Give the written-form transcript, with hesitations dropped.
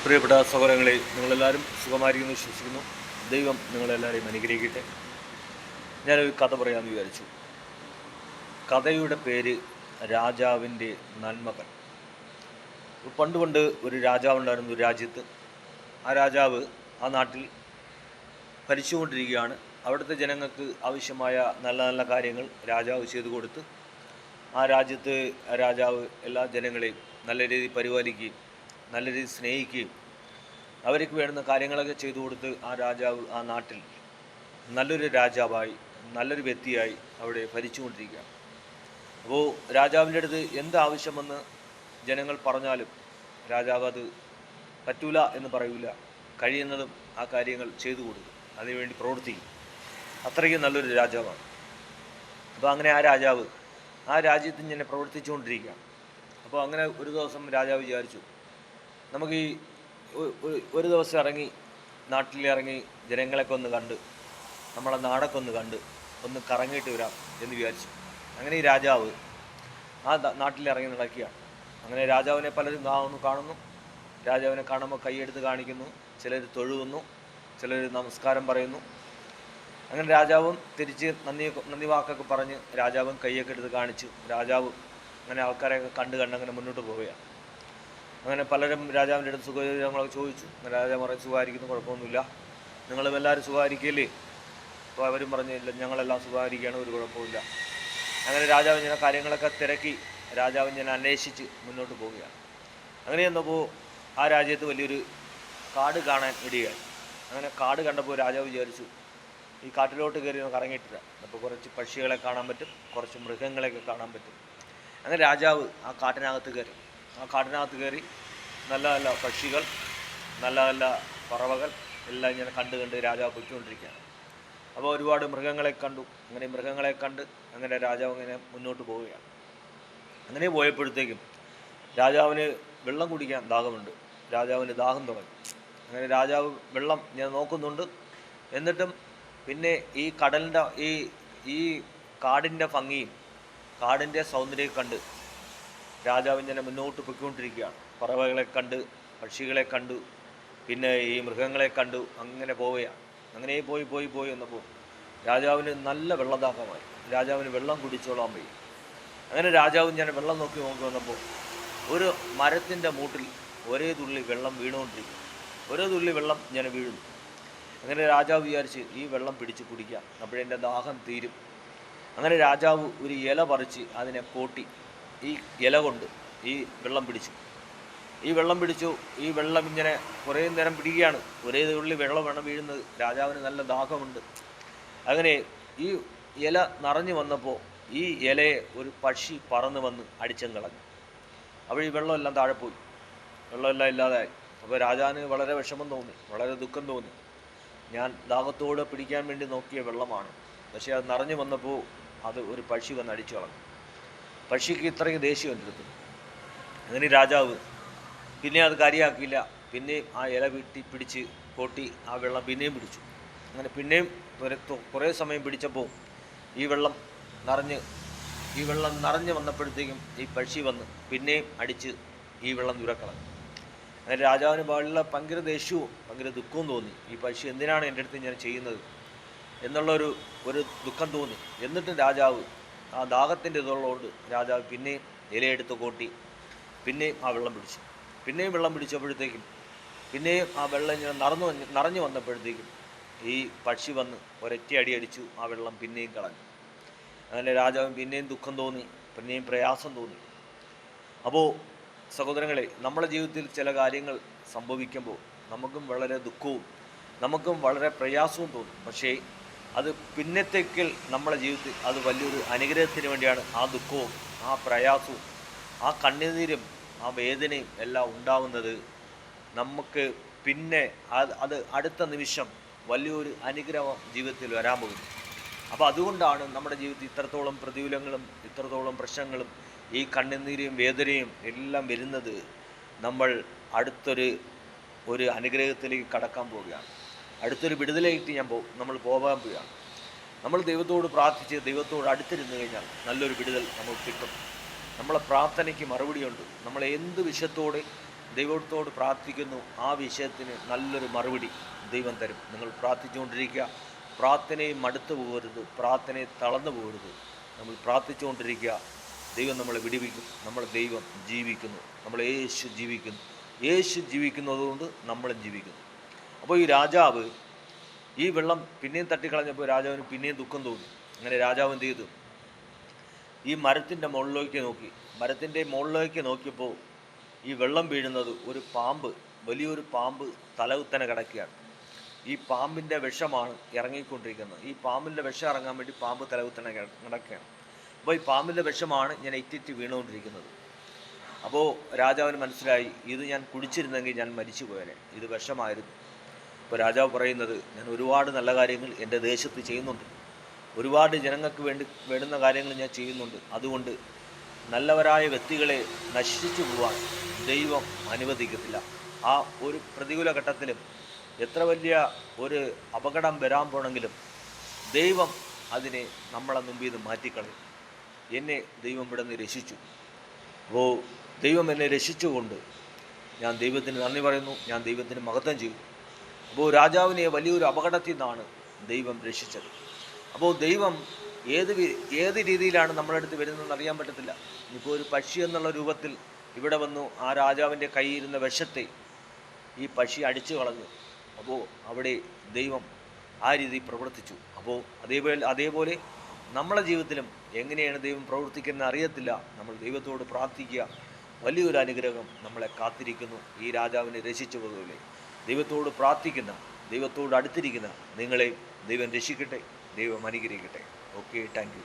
പ്രിയപ്പെട്ട സഹോദരങ്ങളെ, നിങ്ങളെല്ലാവരും സുഖമായിരിക്കുന്നു വിശ്വസിക്കുന്നു. ദൈവം നിങ്ങളെല്ലാവരെയും അനുഗ്രഹിക്കട്ടെ. ഞാനൊരു കഥ പറയാമെന്ന് വിചാരിച്ചു. കഥയുടെ പേര് രാജാവിൻ്റെ നന്മകൾ. പണ്ട് ഒരു രാജാവുണ്ടായിരുന്നു ഒരു രാജ്യത്ത്. ആ രാജാവ് ആ നാട്ടിൽ ഭരിച്ചുകൊണ്ടിരിക്കുകയാണ്. അവിടുത്തെ ജനങ്ങൾക്ക് ആവശ്യമായ നല്ല നല്ല കാര്യങ്ങൾ രാജാവ് ചെയ്തു കൊടുത്ത് ആ രാജ്യത്ത് രാജാവ് എല്ലാ ജനങ്ങളെയും നല്ല രീതിയിൽ പരിപാലിക്കുകയും നല്ല രീതിയിൽ സ്നേഹിക്കുകയും അവർക്ക് വേണ്ടുന്ന കാര്യങ്ങളൊക്കെ ചെയ്തു കൊടുത്ത് ആ രാജാവ് ആ നാട്ടിൽ നല്ലൊരു രാജാവായി നല്ലൊരു വ്യക്തിയായി അവിടെ ഭരിച്ചുകൊണ്ടിരിക്കുകയാണ്. അപ്പോൾ രാജാവിൻ്റെ അടുത്ത് എന്താവശ്യമെന്ന് ജനങ്ങൾ പറഞ്ഞാലും രാജാവ് അത് പറ്റൂല എന്ന് പറയൂല. കഴിയുന്നതും ആ കാര്യങ്ങൾ ചെയ്തു കൊടുക്കും, അതിനുവേണ്ടി പ്രവർത്തിക്കും. അത്രയ്ക്കും നല്ലൊരു രാജാവാണ്. അപ്പോൾ അങ്ങനെ ആ രാജാവ് ആ രാജ്യത്ത് ഇങ്ങനെ പ്രവർത്തിച്ചുകൊണ്ടിരിക്കുകയാണ്. അപ്പോൾ അങ്ങനെ ഒരു ദിവസം രാജാവ് വിചാരിച്ചു, നമുക്ക് ഈ ഒരു ദിവസം ഇറങ്ങി നാട്ടിലിറങ്ങി ജനങ്ങളൊക്കെ ഒന്ന് കണ്ട് നമ്മളെ നാടൊക്കെ ഒന്ന് കണ്ട് ഒന്ന് കറങ്ങിയിട്ട് വരാം എന്ന് വിചാരിച്ചു. അങ്ങനെ ഈ രാജാവ് ആ നാട്ടിലിറങ്ങി നടക്കുകയാണ്. അങ്ങനെ രാജാവിനെ പലരും കാണുന്നു. രാജാവിനെ കാണുമ്പോൾ കൈയെടുത്ത് കാണിക്കുന്നു, ചിലർ തൊഴുകുന്നു, ചിലർ നമസ്കാരം പറയുന്നു. അങ്ങനെ രാജാവും തിരിച്ച് നന്ദി വാക്കൊക്കെ പറഞ്ഞ് രാജാവും കൈയൊക്കെ എടുത്ത് കാണിച്ചു. രാജാവ് അങ്ങനെ ആൾക്കാരെയൊക്കെ കണ്ട് അങ്ങനെ മുന്നോട്ട് പോവുകയാണ്. അങ്ങനെ പലരും രാജാവിൻ്റെ അടുത്ത് സുഖവിവരങ്ങളൊക്കെ ചോദിച്ചു. രാജാവ് പറയും, സുഖമായിരിക്കുന്നു, കുഴപ്പമൊന്നുമില്ല, നിങ്ങളും എല്ലാവരും സുഖമായിരിക്കില്ലേ? അപ്പോൾ അവരും പറഞ്ഞില്ല, ഞങ്ങളെല്ലാം സുഖമായിരിക്കുകയാണ്, ഒരു കുഴപ്പമില്ല. അങ്ങനെ രാജാവ് ഇങ്ങനെ കാര്യങ്ങളൊക്കെ തിരക്കി രാജാവ് ഇങ്ങനെ അന്വേഷിച്ച് മുന്നോട്ട് പോവുകയാണ്. അങ്ങനെ ചെന്നപ്പോൾ ആ രാജ്യത്ത് വലിയൊരു കാട് കാണാൻ ഇടയായി. അങ്ങനെ കാട് കണ്ടപ്പോൾ രാജാവ് വിചാരിച്ചു, ഈ കാട്ടിലോട്ട് കയറി കറങ്ങിയിട്ടില്ല, അപ്പോൾ കുറച്ച് പക്ഷികളെ കാണാൻ പറ്റും, കുറച്ച് മൃഗങ്ങളെയൊക്കെ കാണാൻ പറ്റും. അങ്ങനെ രാജാവ് ആ കാട്ടിനകത്ത് കയറി നല്ല നല്ല പക്ഷികൾ, നല്ല നല്ല പറവകൾ എല്ലാം ഇങ്ങനെ കണ്ട് രാജാവ് പൊയ്ക്കൊണ്ടിരിക്കുകയാണ്. അപ്പോൾ ഒരുപാട് മൃഗങ്ങളെ കണ്ടു. അങ്ങനെ മൃഗങ്ങളെ കണ്ട് അങ്ങനെ രാജാവ് ഇങ്ങനെ മുന്നോട്ട് പോവുകയാണ്. അങ്ങനെ പോയപ്പോഴത്തേക്കും രാജാവിന് വെള്ളം കുടിക്കാൻ ദാഹമുണ്ട്. രാജാവിന് ദാഹം തുടങ്ങി. അങ്ങനെ രാജാവ് വെള്ളം ഞാൻ നോക്കുന്നുണ്ട്. എന്നിട്ടും പിന്നെ ഈ കടലിൻ്റെ ഈ കാടിൻ്റെ ഭംഗിയും കാടിൻ്റെ സൗന്ദര്യം കണ്ട് രാജാവ് ഇങ്ങനെ മുന്നോട്ട് പൊയ്ക്കൊണ്ടിരിക്കുകയാണ്. പറവകളെ കണ്ട്, പക്ഷികളെ കണ്ടു, പിന്നെ ഈ മൃഗങ്ങളെ കണ്ടു, അങ്ങനെ പോവുകയാണ്. അങ്ങനെ പോയി വന്നപ്പോൾ രാജാവിന് നല്ല വെള്ളദാഹമായി. രാജാവിന് വെള്ളം കുടിച്ചോളാൻ വയ്യ. അങ്ങനെ രാജാവ് ഞാൻ വെള്ളം നോക്കി വന്നപ്പോൾ ഒരു മരത്തിൻ്റെ മൂട്ടിൽ ഒരേ തുള്ളി വെള്ളം വീണുകൊണ്ടിരിക്കും. ഒരേ തുള്ളി വെള്ളം ഞാൻ വീഴുന്നു. അങ്ങനെ രാജാവ് വിചാരിച്ച് ഈ വെള്ളം പിടിച്ച് കുടിക്കാം, അപ്പോഴെൻ്റെ ദാഹം തീരും. അങ്ങനെ രാജാവ് ഒരു ഇല പറിച്ച് അതിനെ കോട്ടി ഈ ഇല കൊണ്ട് ഈ വെള്ളം പിടിച്ചു. ഈ വെള്ളം ഇങ്ങനെ കുറേ നേരം പിടിക്കുകയാണ്. ഒരേ തുള്ളി വെള്ളമാണ് വീഴുന്നത്. രാജാവിന് നല്ല ദാഹമുണ്ട്. അങ്ങനെ ഈ ഇല നിറഞ്ഞു വന്നപ്പോൾ ഈ ഇലയെ ഒരു പക്ഷി പറന്ന് വന്ന് അടിച്ചും കളഞ്ഞു. അപ്പോൾ ഈ വെള്ളമെല്ലാം താഴെ പോയി, വെള്ളമെല്ലാം ഇല്ലാതായി. അപ്പോൾ രാജാവിന് വളരെ വിഷമം തോന്നി, വളരെ ദുഃഖം തോന്നി. ഞാൻ ദാഹത്തോട് പിടിക്കാൻ വേണ്ടി നോക്കിയ വെള്ളമാണ്, പക്ഷേ അത് നിറഞ്ഞു വന്നപ്പോൾ അത് ഒരു പക്ഷി വന്ന് അടിച്ചു കളഞ്ഞു. പക്ഷിക്ക് ഇത്രയും ദേഷ്യം എൻ്റെ അടുത്ത്. അങ്ങനെ രാജാവ് പിന്നെ അത് കാര്യമാക്കിയില്ല. പിന്നെയും ആ ഇല പിടിച്ച് കോട്ടി ആ വെള്ളം പിന്നെയും പിടിച്ചു. അങ്ങനെ പിന്നെയും കുറേ സമയം പിടിച്ചപ്പോൾ ഈ വെള്ളം നിറഞ്ഞ് വന്നപ്പോഴത്തേക്കും ഈ പക്ഷി വന്ന് പിന്നെയും അടിച്ച് ഈ വെള്ളം ദൂരക്കളഞ്ഞു. അങ്ങനെ രാജാവിന് ഭയങ്കര ദേഷ്യവും ഭയങ്കര ദുഃഖവും തോന്നി. ഈ പക്ഷി എന്തിനാണ് എൻ്റെ അടുത്ത് ഞാൻ ചെയ്യുന്നത് എന്നുള്ളൊരു ദുഃഖം തോന്നി. എന്നിട്ടും രാജാവ് ആ ദാഹത്തിൻ്റെ ഇതുള്ളതുകൊണ്ട് രാജാവ് പിന്നെയും ഇലയെടുത്ത് കോട്ടി പിന്നെയും ആ വെള്ളം പിടിച്ചു. പിന്നെയും വെള്ളം പിടിച്ചപ്പോഴത്തേക്കും പിന്നെയും ആ വെള്ളം ഇങ്ങനെ നിറഞ്ഞു വന്നപ്പോഴത്തേക്കും ഈ പക്ഷി വന്ന് ഒരൊറ്റ അടി അടിച്ചു, ആ വെള്ളം പിന്നെയും കളഞ്ഞു. അങ്ങനെ രാജാവിന് പിന്നെയും ദുഃഖം തോന്നി, പിന്നെയും പ്രയാസം തോന്നി. അപ്പോൾ സഹോദരങ്ങളെ, നമ്മുടെ ജീവിതത്തിൽ ചില കാര്യങ്ങൾ സംഭവിക്കുമ്പോൾ നമുക്കും വളരെ ദുഃഖവും നമുക്കും വളരെ പ്രയാസവും തോന്നും. പക്ഷേ അത് പിന്നത്തേക്കിൽ നമ്മുടെ ജീവിതത്തിൽ അത് വലിയൊരു അനുഗ്രഹത്തിന് വേണ്ടിയാണ്. ആ ദുഃഖവും ആ പ്രയാസവും ആ കണ്ണുനീരും ആ വേദനയും എല്ലാം ഉണ്ടാവുന്നത് നമുക്ക് പിന്നെ അത് അടുത്ത നിമിഷം വലിയൊരു അനുഗ്രഹം ജീവിതത്തിൽ വരാൻ പോകുന്നു. അപ്പോൾ അതുകൊണ്ടാണ് നമ്മുടെ ജീവിതത്തിൽ ഇത്രത്തോളം പ്രതികൂലങ്ങളും ഇത്രത്തോളം പ്രശ്നങ്ങളും ഈ കണ്ണുനീരും വേദനയും എല്ലാം വരുന്നത്. നമ്മൾ അടുത്തൊരു അനുഗ്രഹത്തിലേക്ക് കടക്കാൻ പോവുകയാണ്. അടുത്തൊരു വിടുതലേക്ക് നമ്മൾ പോകാൻ പോവുകയാണ്. നമ്മൾ ദൈവത്തോട് പ്രാർത്ഥിച്ച് ദൈവത്തോട് അടുത്തിരുന്ന് കഴിഞ്ഞാൽ നല്ലൊരു വിടുതൽ നമുക്ക് കിട്ടും. നമ്മളെ പ്രാർത്ഥനയ്ക്ക് മറുപടിയുണ്ട്. നമ്മൾ എന്ത് വിഷയത്തോടെ ദൈവത്തോട് പ്രാർത്ഥിക്കുന്നു, ആ വിഷയത്തിന് നല്ലൊരു മറുപടി ദൈവം തരും. നിങ്ങൾ പ്രാർത്ഥിച്ചുകൊണ്ടിരിക്കുക. പ്രാർത്ഥനയും മടുത്തു പോകരുത്, പ്രാർത്ഥനയെ തളർന്നു പോകരുത്. നമ്മൾ പ്രാർത്ഥിച്ചുകൊണ്ടിരിക്കുക. ദൈവം നമ്മളെ വിടുവിക്കും. നമ്മുടെ ദൈവം ജീവിക്കുന്നു, നമ്മളെ യേശു ജീവിക്കുന്നു. യേശു ജീവിക്കുന്നതുകൊണ്ട് നമ്മളും ജീവിക്കുന്നു. അപ്പോൾ ഈ രാജാവ് ഈ വെള്ളം പിന്നെയും തട്ടിക്കളഞ്ഞപ്പോൾ രാജാവിന് പിന്നെയും ദുഃഖം തോന്നി. അങ്ങനെ രാജാവ് എന്ത് ചെയ്തു? ഈ മരത്തിൻ്റെ മുകളിലേക്ക് നോക്കി. മരത്തിൻ്റെ മുകളിലേക്ക് നോക്കിയപ്പോൾ ഈ വെള്ളം വീഴുന്നത് ഒരു പാമ്പ്, വലിയൊരു പാമ്പ് തലകുത്തനെ കിടക്കുകയാണ്. ഈ പാമ്പിൻ്റെ വിഷമാണ് ഇറങ്ങിക്കൊണ്ടിരിക്കുന്നത്. ഈ പാമ്പിൻ്റെ വിഷം ഇറങ്ങാൻ വേണ്ടി പാമ്പ് തലകുത്തനെ കിടക്കുകയാണ്. അപ്പോൾ ഈ പാമ്പിൻ്റെ വിഷമാണ് ഞാൻ ഇറ്റിറ്റ് വീണുകൊണ്ടിരിക്കുന്നത്. അപ്പോൾ രാജാവിന് മനസ്സിലായി, ഇത് ഞാൻ കുടിച്ചിരുന്നെങ്കിൽ ഞാൻ മരിച്ചു പോയേനെ, ഇത് വിഷമായിരുന്നു. അപ്പോൾ രാജാവ് പറയുന്നത്, ഞാൻ ഒരുപാട് നല്ല കാര്യങ്ങൾ എൻ്റെ ദേശത്ത് ചെയ്യുന്നുണ്ട്, ഒരുപാട് ജനങ്ങൾക്ക് വേണ്ടുന്ന കാര്യങ്ങൾ ഞാൻ ചെയ്യുന്നുണ്ട്. അതുകൊണ്ട് നല്ലവരായ വ്യക്തികളെ നശിച്ചു പോവാൻ ദൈവം അനുവദിക്കത്തില്ല. ആ ഒരു പ്രതികൂല ഘട്ടത്തിലും എത്ര വലിയ ഒരു അപകടം വരാൻ പോണെങ്കിലും ദൈവം അതിനെ നമ്മളെ മുമ്പിൽ നിന്ന് മാറ്റിക്കളയും. എന്നെ ദൈവം ഇവിടെ നിന്ന് രക്ഷിച്ചു. അപ്പോൾ ദൈവം എന്നെ രക്ഷിച്ചുകൊണ്ട് ഞാൻ ദൈവത്തിന് നന്ദി പറയുന്നു, ഞാൻ ദൈവത്തിന് മഹത്വം ചെയ്തു. അപ്പോൾ രാജാവിനെ വലിയൊരു അപകടത്തിൽ നിന്നാണ് ദൈവം രക്ഷിച്ചത്. അപ്പോൾ ദൈവം ഏത് രീതിയിലാണ് നമ്മുടെ അടുത്ത് വരുന്നതെന്ന് അറിയാൻ പറ്റത്തില്ല. ഇപ്പോൾ ഒരു പക്ഷി എന്നുള്ള രൂപത്തിൽ ഇവിടെ വന്നു ആ രാജാവിൻ്റെ കയ്യിരുന്ന വിഷത്തെ ഈ പക്ഷി അടിച്ചു കളഞ്ഞു. അപ്പോൾ അവിടെ ദൈവം ആ രീതിയിൽ പ്രവർത്തിച്ചു. അപ്പോൾ അതേപോലെ നമ്മളെ ജീവിതത്തിലും എങ്ങനെയാണ് ദൈവം പ്രവർത്തിക്കുന്നത് അറിയത്തില്ല. നമ്മൾ ദൈവത്തോട് പ്രാർത്ഥിക്കുക, വലിയൊരു അനുഗ്രഹം നമ്മളെ കാത്തിരിക്കുന്നു. ഈ രാജാവിനെ രക്ഷിച്ചതുപോലെ ദൈവത്തോട് പ്രാർത്ഥിക്കുന്ന, ദൈവത്തോട് അടുത്തിരിക്കുന്ന നിങ്ങളെ ദൈവം രക്ഷിക്കട്ടെ, ദൈവം അനുഗ്രഹിക്കട്ടെ. Okay, thank you.